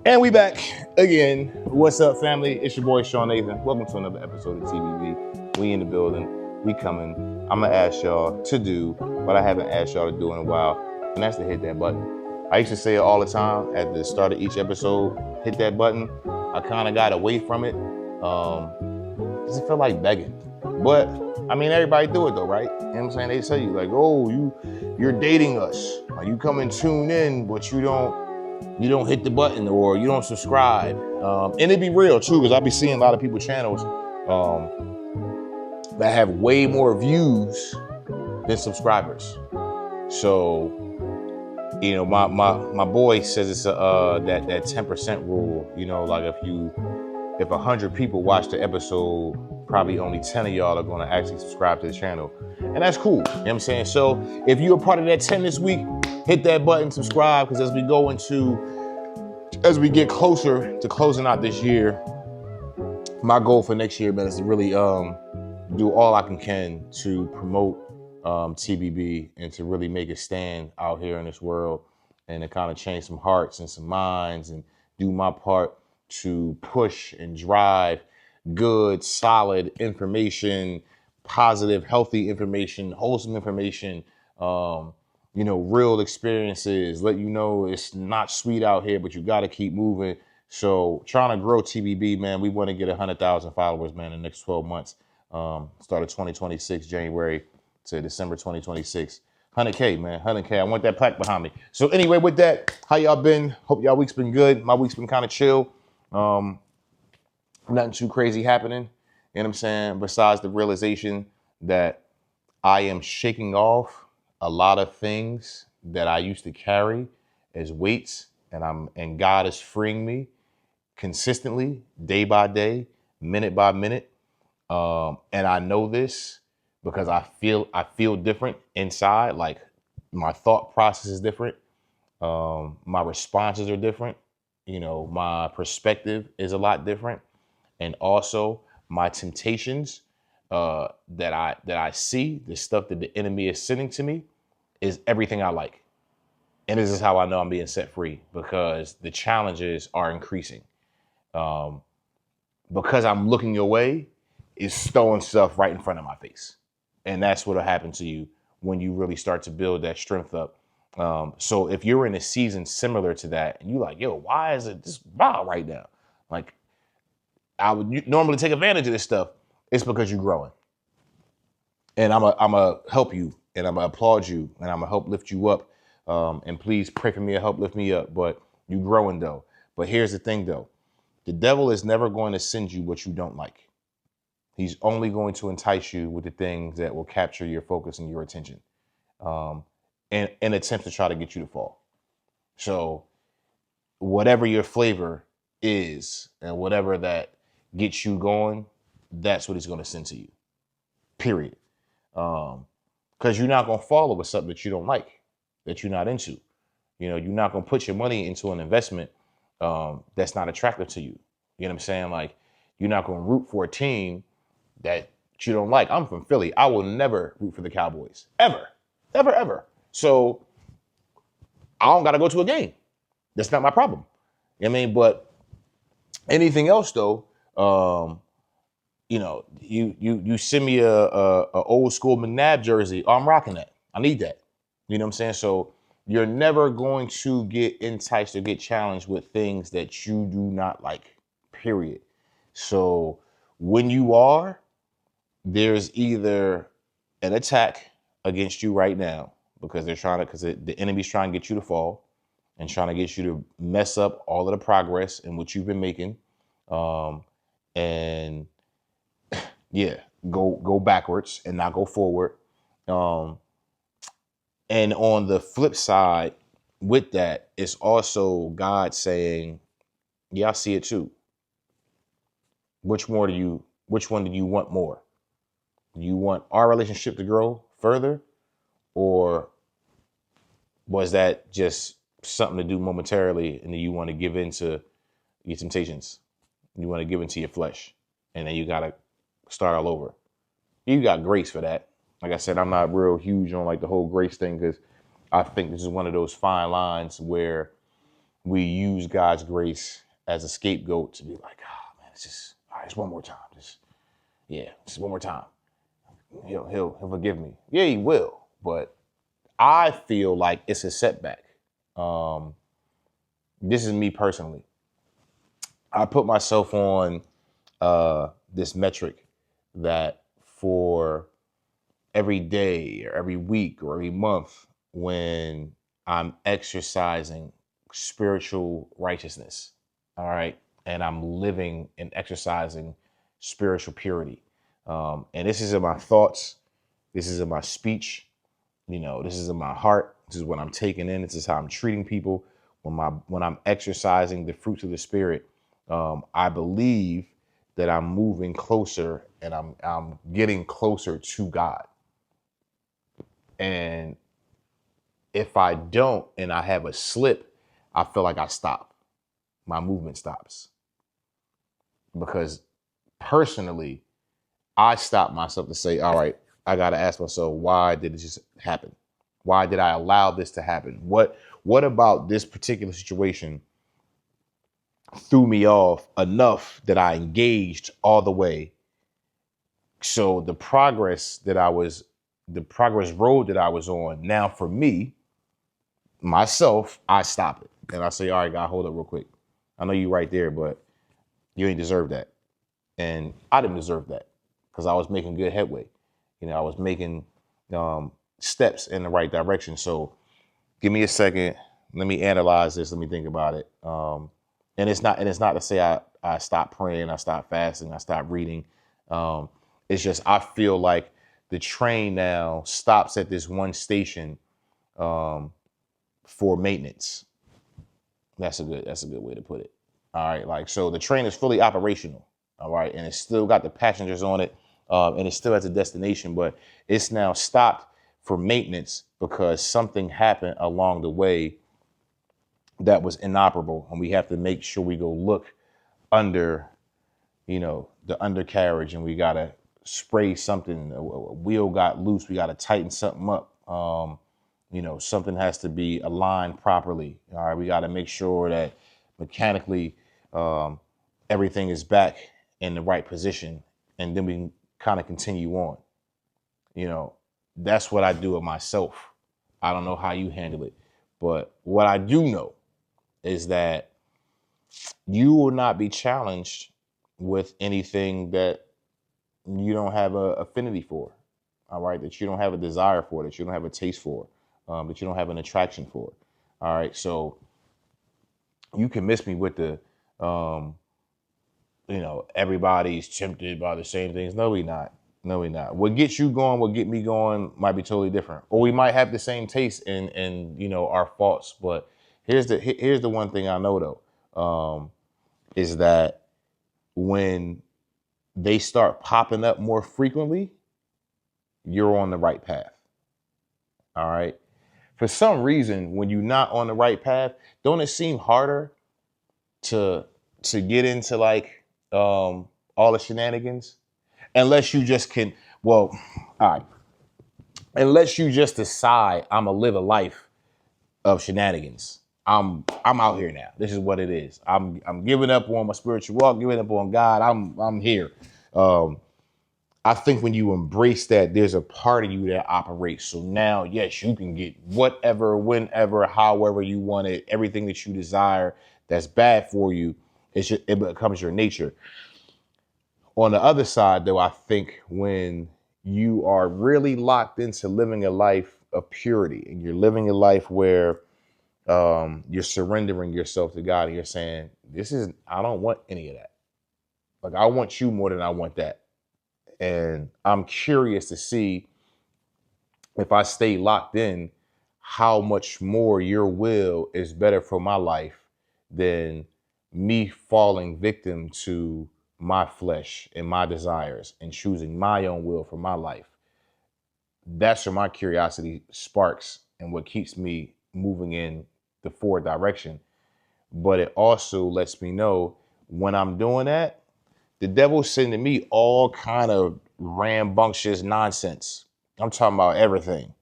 And we back again. What's up, family? It's your boy, Sean Nathan. Welcome to another episode of TBB. We in the building. We coming. I'm going to ask y'all to do what I haven't asked y'all to do in a while, and that's to hit that button. I used to say it all the time at the start of each episode, hit that button. I kind of got away from it. Does it feel like begging? But, I mean, everybody do it though, right? You know what I'm saying? They say you like, oh, you're dating us. Like, you come and tune in, but you don't hit the button or you don't subscribe. And it'd be real too, because I'll be seeing a lot of people's channels that have way more views than subscribers. So, you know, my boy says it's that 10% rule. You know, like if 100 people watch the episode, probably only 10 of y'all are going to actually subscribe to the channel. And that's cool. You know what I'm saying? So if you're a part of that 10 this week, hit that button, subscribe, because as we get closer to closing out this year, my goal for next year, man, is to really do all I can to promote TBB and to really make a stand out here in this world and to kind of change some hearts and some minds and do my part to push and drive good, solid information, positive, healthy information, wholesome information, you know, real experiences, let you know it's not sweet out here, but you got to keep moving. So trying to grow TBB, man, we want to get 100,000 followers, man, in the next 12 months. Started 2026, January to December 2026. 100K, man, 100K. I want that plaque behind me. So anyway, with that, how y'all been? Hope y'all week's been good. My week's been kind of chill. Nothing too crazy happening. You know what I'm saying? Besides the realization that I am shaking off a lot of things that I used to carry as weights, and God is freeing me consistently, day by day, minute by minute. And I know this because I feel different inside. Like, my thought process is different. My responses are different. You know, my perspective is a lot different. And also my temptations that I see, the stuff that the enemy is sending to me, is everything I like. And this is how I know I'm being set free, because the challenges are increasing. Because I'm looking away, it's throwing stuff right in front of my face. And that's what'll happen to you when you really start to build that strength up. So if you're in a season similar to that and you're like, yo, why is it this wild right now? Like, I would normally take advantage of this stuff. It's because you're growing. And I'm a help you, and I'm gonna applaud you, and I'm gonna help lift you up. And please pray for me to help lift me up. But you growing though. But here's the thing though. The devil is never going to send you what you don't like. He's only going to entice you with the things that will capture your focus and your attention. And in attempts to try to get you to fall. So whatever your flavor is and whatever that gets you going, that's what he's going to send to you, period. Because you're not going to follow with something that you don't like, that you're not into. You know, you're not going to put your money into an investment that's not attractive to you. You know what I'm saying? Like, you're not going to root for a team that you don't like. I'm from Philly. I will never root for the Cowboys. Ever. Ever, ever. So I don't got to go to a game. That's not my problem. You know what I mean? But anything else though, you know, you send me a old school McNabb jersey. Oh, I'm rocking that. I need that. You know what I'm saying? So you're never going to get enticed or get challenged with things that you do not like, period. So when you are, there's either an attack against you right now because the enemy's trying to get you to fall and trying to get you to mess up all of the progress and what you've been making. And yeah, go backwards and not go forward. And on the flip side with that, it's also God saying, yeah, I see it too. Which one do you want more? Do you want our relationship to grow further? Or was that just something to do momentarily and then you want to give in to your temptations? You want to give into your flesh and then you got to start all over. You got grace for that. Like I said, I'm not real huge on like the whole grace thing because I think this is one of those fine lines where we use God's grace as a scapegoat to be like, oh man, it's just, all right, it's one more time. Just one more time. He'll forgive me. Yeah, he will. But I feel like it's a setback. This is me personally. I put myself on this metric that for every day or every week or every month when I'm exercising spiritual righteousness, all right, and I'm living and exercising spiritual purity. And this is in my thoughts, this is in my speech, this is in my heart, this is what I'm taking in, this is how I'm treating people. When I'm exercising the fruits of the spirit, I believe that I'm moving closer and I'm getting closer to God. And if I don't and I have a slip, I feel like I stop. My movement stops. Because personally, I stop myself to say, all right, I got to ask myself, why did it just happen? Why did I allow this to happen? What about this particular situation threw me off enough that I engaged all the way? So the progress road that I was on, now for me, myself, I stop it. And I say, all right, God, hold up real quick. I know you right there, but you ain't deserve that. And I didn't deserve that because I was making good headway. I was making steps in the right direction. So give me a second. Let me analyze this. Let me think about it. And it's not to say I stopped praying, I stopped fasting, I stopped reading. It's just I feel like the train now stops at this one station for maintenance. That's a good way to put it. All right, like so the train is fully operational. All right, and it's still got the passengers on it, and it still has a destination, but it's now stopped for maintenance because something happened along the way that was inoperable, and we have to make sure we go look under, the undercarriage, and we gotta spray something. A wheel got loose. We gotta tighten something up. Something has to be aligned properly. All right, we got to make sure that mechanically everything is back in the right position, and then we can kind of continue on. That's what I do with myself. I don't know how you handle it, but what I do know is that you will not be challenged with anything that you don't have a affinity for. All right, that you don't have a desire for, that you don't have a taste for. That you don't have an attraction for. All right, so you can miss me with the, everybody's tempted by the same things. No, we not. What gets you going, what get me going might be totally different. Or we might have the same taste in our faults. But here's the one thing I know though, is that when they start popping up more frequently, you're on the right path. All right. For some reason, when you're not on the right path, don't it seem harder to get into like all the shenanigans? Unless you just can, well, all right. Unless you just decide I'm gonna live a life of shenanigans. I'm out here now. This is what it is. I'm giving up on my spiritual walk, giving up on God. I'm here. I think when you embrace that, there's a part of you that operates. So now, yes, you can get whatever, whenever, however you want it, everything that you desire that's bad for you, it becomes your nature. On the other side, though, I think when you are really locked into living a life of purity and you're living a life where you're surrendering yourself to God and you're saying, I don't want any of that. Like, I want you more than I want that. And I'm curious to see if I stay locked in, how much more your will is better for my life than me falling victim to my flesh and my desires and choosing my own will for my life. That's where my curiosity sparks and what keeps me moving in the forward direction. But it also lets me know when I'm doing that, the devil's sending me all kind of rambunctious nonsense. I'm talking about everything.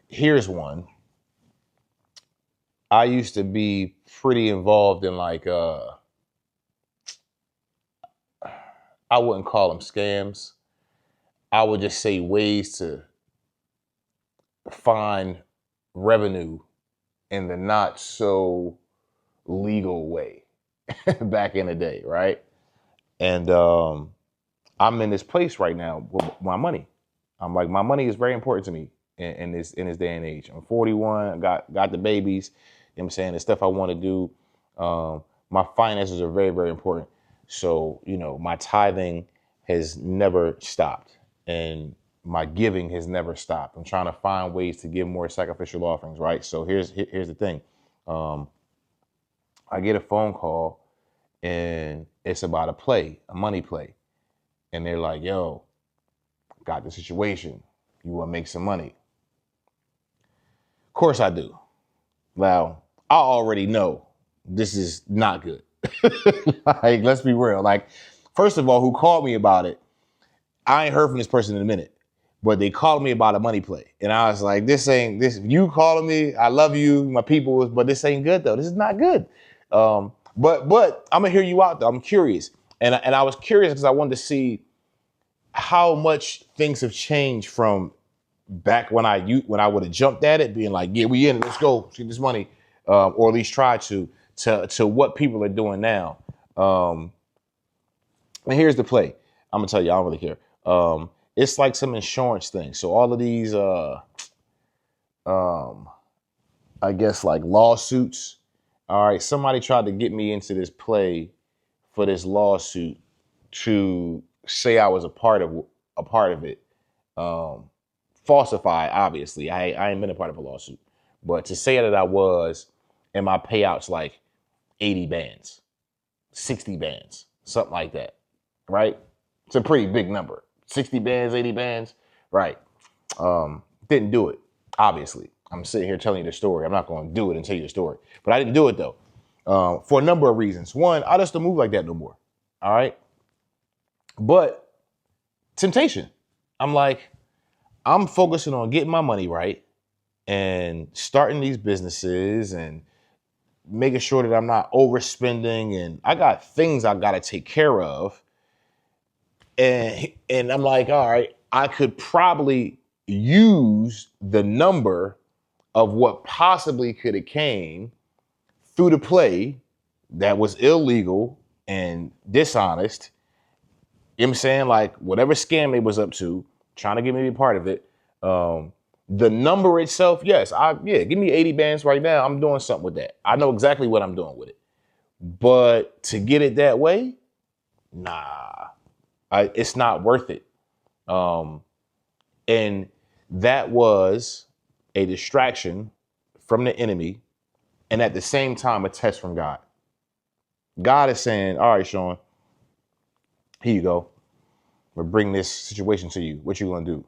Here's one. I used to be pretty involved in like I wouldn't call them scams. I would just say ways to find revenue in the not so legal way back in the day, right? And I'm in this place right now with my money. I'm like, my money is very important to me in this day and age. I'm 41, got the babies, you know what I'm saying, the stuff I want to do. My finances are very, very important. So, my tithing has never stopped and my giving has never stopped. I'm trying to find ways to give more sacrificial offerings, right? So here's the thing. I get a phone call and it's about a money play. And they're like, yo, got the situation. You want to make some money? Of course I do. Now, I already know this is not good. Like, let's be real. Like, first of all, who called me about it? I ain't heard from this person in a minute, but they called me about a money play. And I was like, this, you calling me, I love you, my people, but this ain't good though. This is not good. But I'm gonna hear you out though. I'm curious. And I was curious because I wanted to see how much things have changed from back when I would have jumped at it, being like, yeah, we in it, let's go, see this money, or at least try to what people are doing now. And here's the play. I'm gonna tell you, I don't really care. It's like some insurance thing. So all of these, I guess like lawsuits. All right, somebody tried to get me into this play for this lawsuit to say I was a part of it. Falsified, obviously. I ain't been a part of a lawsuit, but to say that I was, and my payouts like 80 bands, 60 bands, something like that, right? It's a pretty big number. 60 bands, 80 bands, right? Didn't do it, obviously. I'm sitting here telling you the story. I'm not going to do it and tell you the story, but I didn't do it though, for a number of reasons. One, I just don't move like that no more. All right, but temptation. I'm like, I'm focusing on getting my money right and starting these businesses and making sure that I'm not overspending, and I got things I got to take care of. And I'm like, all right, I could probably use the number of what possibly could have came through the play that was illegal and dishonest. You know what I'm saying? Like whatever scam they was up to, trying to get me to be part of it. The number itself, yes, give me 80 bands right now. I'm doing something with that. I know exactly what I'm doing with it. But to get it that way, nah, it's not worth it. And that was a distraction from the enemy, and at the same time, a test from God. God is saying, all right, Sean, here you go. We'll bring this situation to you. What you gonna do?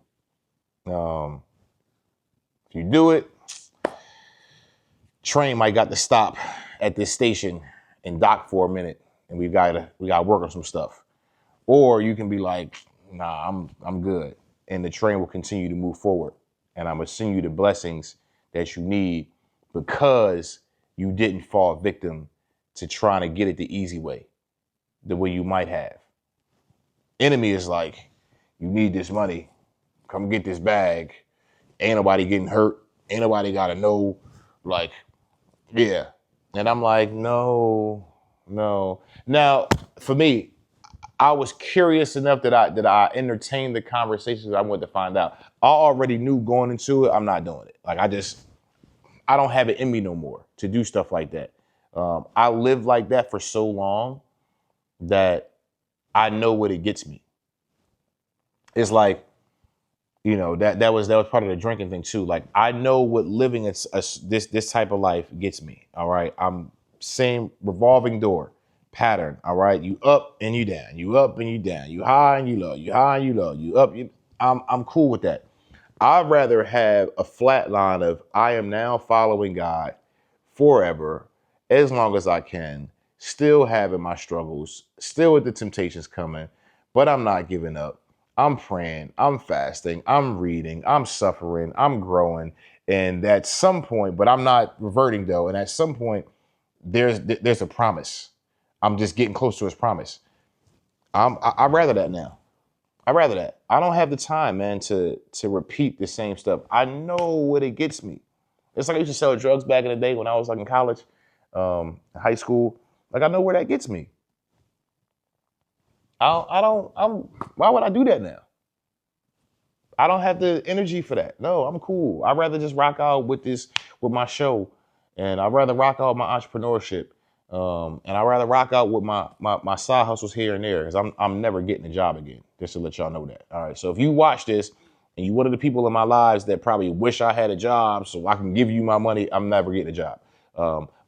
If you do it, train might got to stop at this station and dock for a minute, and we gotta work on some stuff. Or you can be like, nah, I'm good, and the train will continue to move forward, and I'm gonna send you the blessings that you need because you didn't fall victim to trying to get it the easy way, the way you might have. Enemy is like, you need this money, come get this bag. Ain't nobody getting hurt. Ain't nobody gotta know. Like, yeah. And I'm like, no. Now, for me, I was curious enough that I entertained the conversations I wanted to find out. I already knew going into it, I'm not doing it. Like I don't have it in me no more to do stuff like that. I lived like that for so long that I know what it gets me. It's like, that was part of the drinking thing too. Like I know what living this type of life gets me. All right, I'm same revolving door pattern. All right, you up and you down, you up and you down, you high and you low, you high and you low, you up. I'm cool with that. I'd rather have a flat line of I am now following God forever, as long as I can, still having my struggles, still with the temptations coming, but I'm not giving up. I'm praying, I'm fasting, I'm reading, I'm suffering, I'm growing. And at some point, but I'm not reverting though. And at some point, there's a promise. I'm just getting close to his promise. I'd rather that now. I'd rather that. I don't have the time, man, to repeat the same stuff. I know what it gets me. It's like I used to sell drugs back in the day when I was like in college, high school. Like I know where that gets me. Why would I do that now? I don't have the energy for that. No, I'm cool. I'd rather just rock out with my show, and I'd rather rock out with my entrepreneurship, and I'd rather rock out with my side hustles here and there, because I'm never getting a job again. Just to let y'all know that. All right. So if you watch this and you one of the people in my lives that probably wish I had a job so I can give you my money, I'm never getting a job.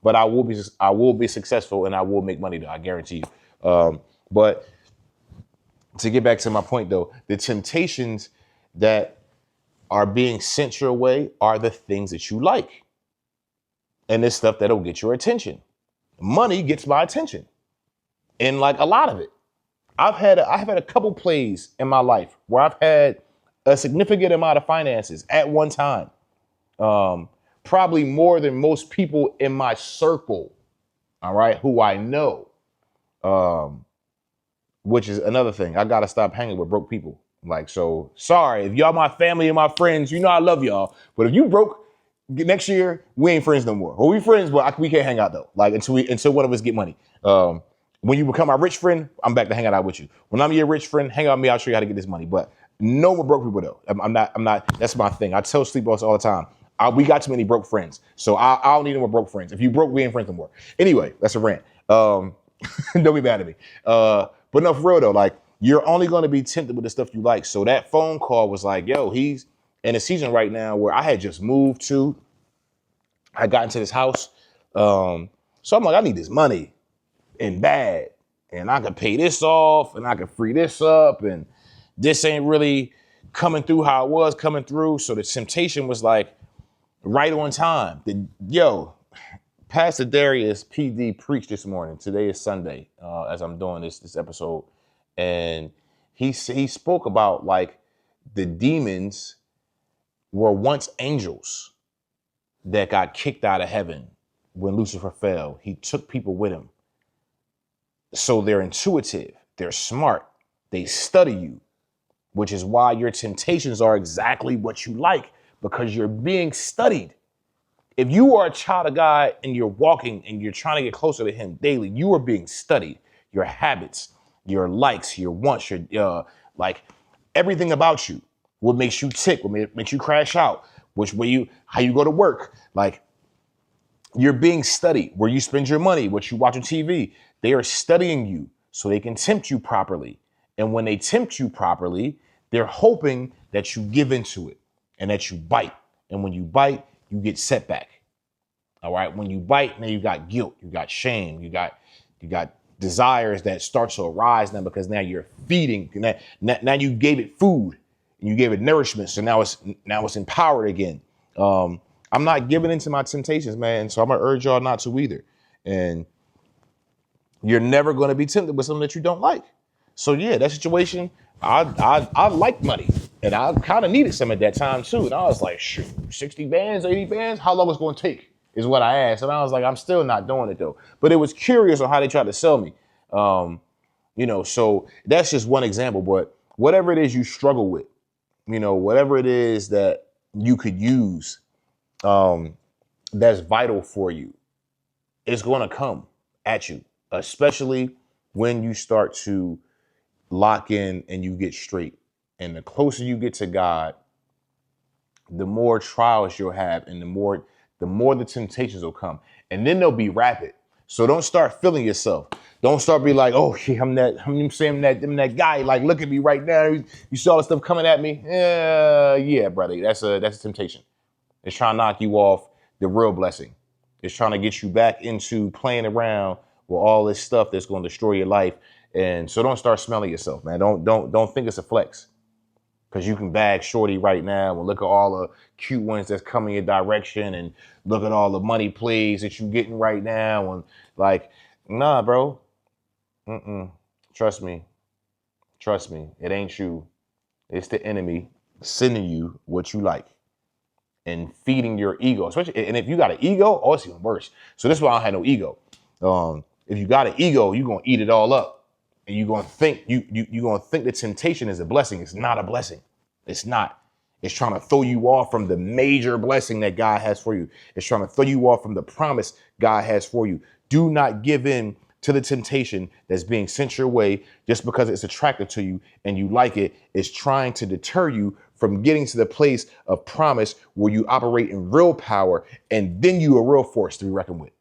But I will be successful and I will make money though. I guarantee you. But to get back to my point though, the temptations that are being sent your way are the things that you like. And this stuff that'll get your attention. Money gets my attention. And like a lot of it. I've had a couple plays in my life where I've had a significant amount of finances at one time. Probably more than most people in my circle. All right, who I know. Which is another thing. I gotta stop hanging with broke people. Like, so sorry if y'all my family and my friends, you know I love y'all. But if you broke next year, we ain't friends no more. Well, we friends, but we can't hang out though. Like until one of us get money. When you become my rich friend, I'm back to hanging out with you. When I'm your rich friend, hang out with me. I'll show you how to get this money. But no more broke people though. I'm not. That's my thing. I tell sleepwalkers all the time. We got too many broke friends, so I don't need no more broke friends. If you broke, we ain't friends no more. Anyway, that's a rant. Don't be mad at me. But no, for real though, like you're only going to be tempted with the stuff you like. So that phone call was like, yo, he's in a season right now where I had just moved to. I got into this house, so I'm like, I need this money. And bad, and I could pay this off, and I could free this up, and this ain't really coming through how it was coming through. So the temptation was like right on time. Pastor Darius PD preached this morning. Today is Sunday, as I'm doing this episode, and he spoke about like the demons were once angels that got kicked out of heaven when Lucifer fell. He took people with him. So they're intuitive, they're smart, they study you, which is why your temptations are exactly what you like, because you're being studied. If you are a child of God and you're walking and you're trying to get closer to him daily, you are being studied. Your habits, your likes, your wants, your like everything about you, what makes you tick, what makes you crash out, how you go to work, like you're being studied, where you spend your money, what you watch on TV. They are studying you so they can tempt you properly. And when they tempt you properly, they're hoping that you give into it and that you bite. And when you bite, you get setback. All right. When you bite, now you got guilt, you got shame, you got desires that start to arise now because now you're feeding. Now you gave it food and you gave it nourishment. So now it's empowered again. I'm not giving into my temptations, man. So I'm gonna urge y'all not to either. And you're never going to be tempted with something that you don't like. So yeah, that situation, I like money, and I kind of needed some at that time too. And I was like, shoot, 60 bands, 80 bands, how long was it going to take? Is what I asked. And I was like, I'm still not doing it though. But it was curious on how they tried to sell me. So that's just one example. But whatever it is you struggle with, whatever it is that you could use, that's vital for you, it's going to come at you. Especially when you start to lock in and you get straight. And the closer you get to God, the more trials you'll have, and the more the temptations will come. And then they'll be rapid. So don't start feeling yourself. Don't start be like, oh, I'm that guy. Like, look at me right now. You saw all the stuff coming at me. Yeah, brother. That's a temptation. It's trying to knock you off the real blessing. It's trying to get you back into playing around with all this stuff that's going to destroy your life. And so don't start smelling yourself, man. Don't think it's a flex, because you can bag shorty right now and look at all the cute ones that's coming your direction, and look at all the money plays that you're getting right now. And like, nah, bro. Trust me. It ain't you. It's the enemy sending you what you like. and feeding your ego, especially, and if you got an ego, oh, it's even worse. So this is why I don't have no ego. If you got an ego, you're gonna eat it all up, and you're gonna think you're gonna think the temptation is a blessing. It's not a blessing. It's not. It's trying to throw you off from the major blessing that God has for you. It's trying to throw you off from the promise God has for you. Do not give in to the temptation that's being sent your way just because it's attractive to you and you like it. It's trying to deter you from getting to the place of promise where you operate in real power, and then you a real force to be reckoned with.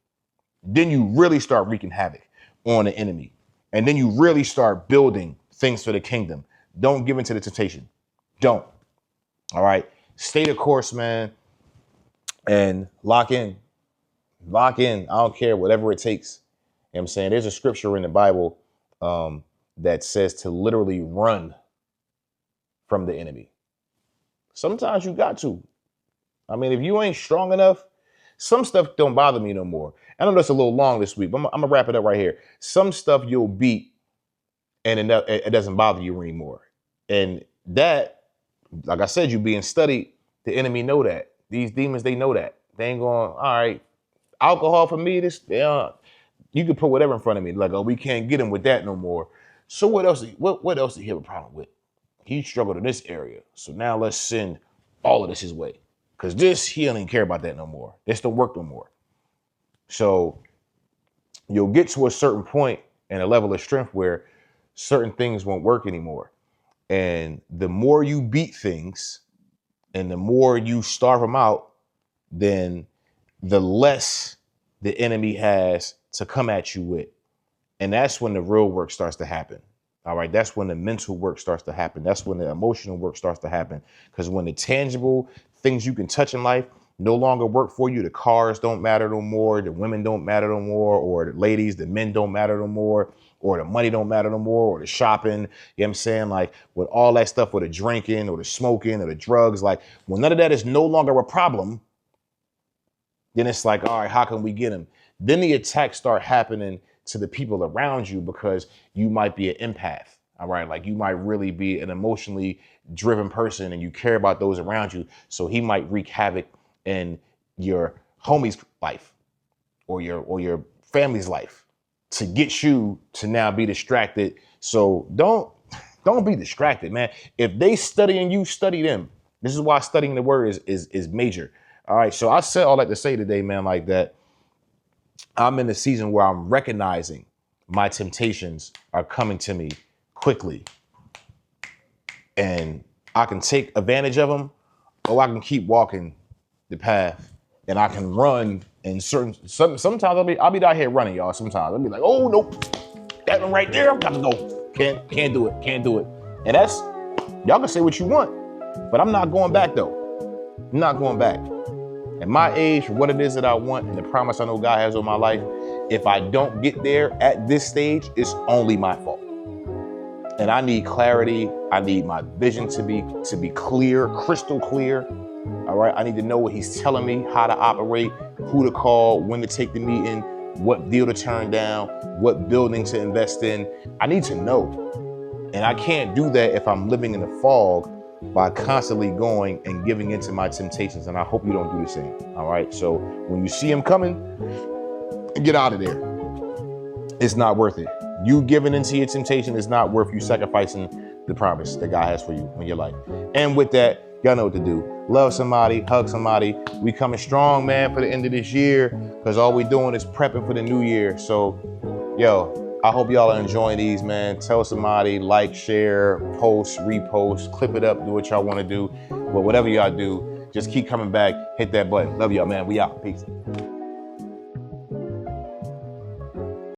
Then you really start wreaking havoc on the enemy. And then you really start building things for the kingdom. Don't give in to the temptation. Don't. All right. Stay the course, man. And lock in. Lock in. I don't care, whatever it takes. You know what I'm saying? There's a scripture in the Bible that says to literally run from the enemy. Sometimes you got to. I mean, if you ain't strong enough, some stuff don't bother me no more. I know that's a little long this week, but I'm gonna wrap it up right here. Some stuff you'll beat and it doesn't bother you anymore. And that, like I said, you being studied, the enemy know that. These demons, they know that. They ain't going, all right, alcohol for me, this, you can put whatever in front of me. Like, oh, we can't get him with that no more. So what else do you have a problem with? He struggled in this area. So now let's send all of this his way. Because this, he don't even care about that no more. This don't work no more. So you'll get to a certain point and a level of strength where certain things won't work anymore. And the more you beat things and the more you starve them out, then the less the enemy has to come at you with. And that's when the real work starts to happen. All right. That's when the mental work starts to happen. That's when the emotional work starts to happen. Because when the tangible things you can touch in life no longer work for you, the cars don't matter no more, the women don't matter no more, or the ladies, the men don't matter no more, or the money don't matter no more, or the shopping, you know what I'm saying? Like with all that stuff, or the drinking or the smoking or the drugs, like when none of that is no longer a problem, then it's like, all right, how can we get them? Then the attacks start happening to the people around you because you might be an empath. All right. Like you might really be an emotionally driven person and you care about those around you. So he might wreak havoc in your homie's life or your family's life to get you to now be distracted. So don't be distracted, man. If they studying you, study them. This is why studying the word is major. All right. So I said all that to say today, man, like that. I'm in a season where I'm recognizing my temptations are coming to me quickly. And I can take advantage of them, or I can keep walking the path and I can run in sometimes I'll be out here running, y'all. Sometimes I'll be like, oh nope, that one right there, I've got to go. Can't do it. And that's, y'all can say what you want, but I'm not going back though. I'm not going back. At my age, for what it is that I want and the promise I know God has on my life, if I don't get there at this stage, it's only my fault. And I need clarity. I need my vision to be clear, crystal clear. All right. I need to know what he's telling me, how to operate, who to call, when to take the meeting, what deal to turn down, what building to invest in. I need to know. And I can't do that if I'm living in the fog by constantly going and giving into my temptations. And I hope you don't do the same. All right. So when you see him coming, get out of there. It's not worth it. You giving into your temptation is not worth you sacrificing the promise that God has for you in your life. And with that, y'all know what to do. Love somebody, hug somebody. We coming strong, man, for the end of this year, because all we doing is prepping for the new year. So, yo, I hope y'all are enjoying these, man. Tell somebody, like, share, post, repost, clip it up, do what y'all want to do. But whatever y'all do, just keep coming back, hit that button. Love y'all, man. We out. Peace.